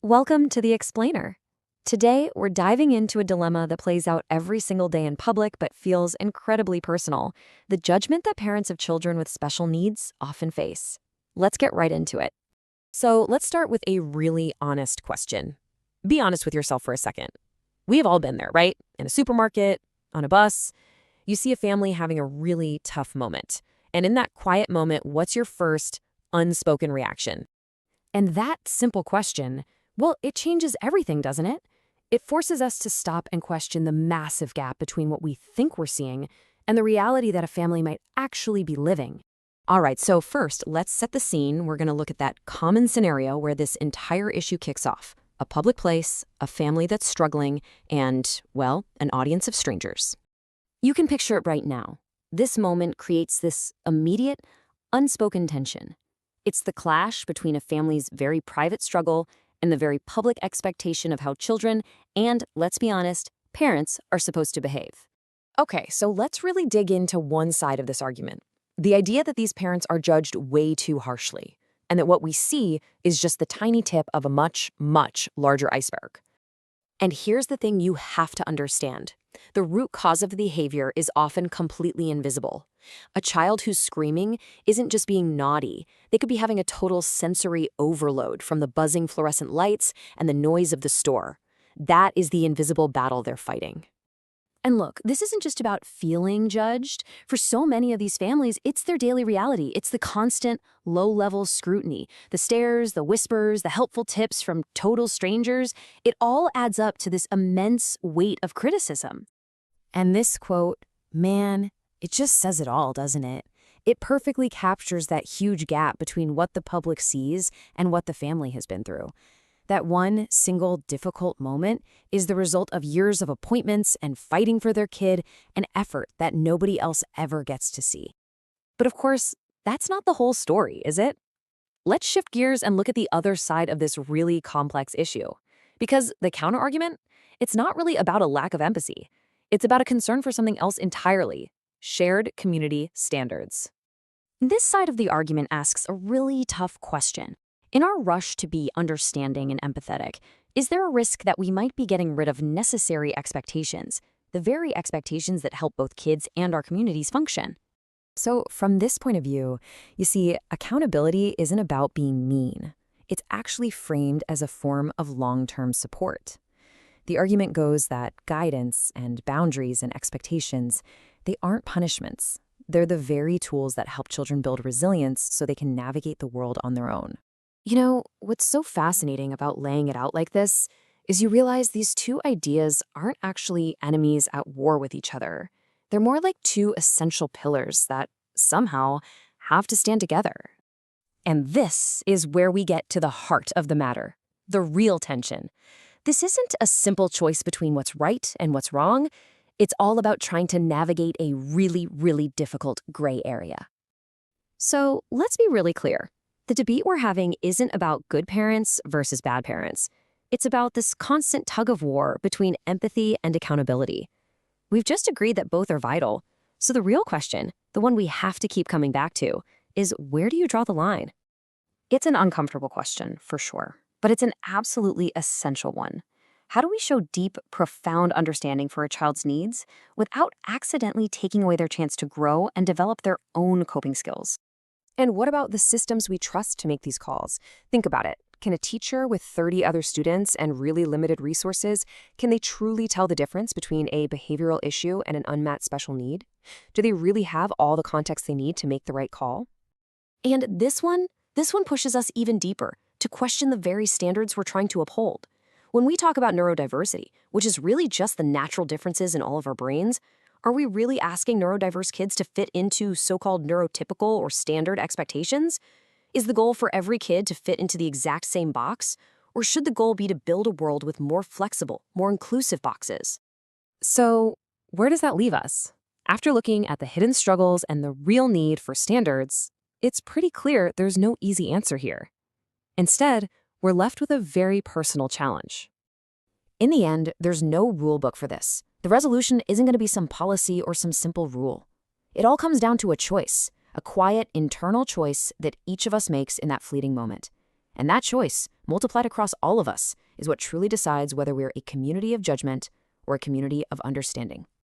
Welcome to The Explainer. Today, we're diving into a dilemma that plays out every single day in public but feels incredibly personal: the judgment that parents of children with special needs often face. Let's get right into it. So, let's start with a really honest question. Be honest with yourself for a second. We have all been there, right? In a supermarket, on a bus. You see a family having a really tough moment. And in that quiet moment, what's your first unspoken reaction? And that simple question, well, it changes everything, doesn't it? It forces us to stop and question the massive gap between what we think we're seeing and the reality that a family might actually be living. All right, so first, let's set the scene. We're going to look at that common scenario where this entire issue kicks off: a public place, a family that's struggling, and, well, an audience of strangers. You can picture it right now. This moment creates this immediate, unspoken tension. It's the clash between a family's very private struggle and the very public expectation of how children and, let's be honest, parents are supposed to behave. Okay, so let's really dig into one side of this argument: the idea that these parents are judged way too harshly, and that what we see is just the tiny tip of a much, much larger iceberg. And here's the thing you have to understand. The root cause of the behavior is often completely invisible. A child who's screaming isn't just being naughty. They could be having a total sensory overload from the buzzing fluorescent lights and the noise of the store. That is the invisible battle they're fighting. And look, this isn't just about feeling judged. For so many of these families, it's their daily reality. It's the constant, low-level scrutiny, the stares, the whispers, the helpful tips from total strangers. It all adds up to this immense weight of criticism. And this quote, man, it just says it all, doesn't it? It perfectly captures that huge gap between what the public sees and what the family has been through. That one single difficult moment is the result of years of appointments and fighting for their kid, an effort that nobody else ever gets to see. But of course, that's not the whole story, is it? Let's shift gears and look at the other side of this really complex issue. Because the counterargument, it's not really about a lack of empathy. It's about a concern for something else entirely: shared community standards. This side of the argument asks a really tough question. In our rush to be understanding and empathetic, is there a risk that we might be getting rid of necessary expectations, the very expectations that help both kids and our communities function? So from this point of view, you see, accountability isn't about being mean. It's actually framed as a form of long-term support. The argument goes that guidance and boundaries and expectations, they aren't punishments. They're the very tools that help children build resilience so they can navigate the world on their own. You know, what's so fascinating about laying it out like this is you realize these two ideas aren't actually enemies at war with each other. They're more like two essential pillars that somehow have to stand together. And this is where we get to the heart of the matter, the real tension. This isn't a simple choice between what's right and what's wrong. It's all about trying to navigate a really, really difficult gray area. So let's be really clear. The debate we're having isn't about good parents versus bad parents. It's about this constant tug of war between empathy and accountability. We've just agreed that both are vital. So the real question, the one we have to keep coming back to, is where do you draw the line? It's an uncomfortable question, for sure, but it's an absolutely essential one. How do we show deep, profound understanding for a child's needs without accidentally taking away their chance to grow and develop their own coping skills? And what about the systems we trust to make these calls? Think about it. Can a teacher with 30 other students and really limited resources, can they truly tell the difference between a behavioral issue and an unmet special need? Do they really have all the context they need to make the right call? And this one pushes us even deeper, to question the very standards we're trying to uphold. When we talk about neurodiversity, which is really just the natural differences in all of our brains, are we really asking neurodiverse kids to fit into so-called neurotypical or standard expectations? Is the goal for every kid to fit into the exact same box? Or should the goal be to build a world with more flexible, more inclusive boxes? So, where does that leave us? After looking at the hidden struggles and the real need for standards, it's pretty clear there's no easy answer here. Instead, we're left with a very personal challenge. In the end, there's no rule book for this. The resolution isn't going to be some policy or some simple rule. It all comes down to a choice, a quiet internal choice that each of us makes in that fleeting moment. And that choice, multiplied across all of us, is what truly decides whether we're a community of judgment or a community of understanding.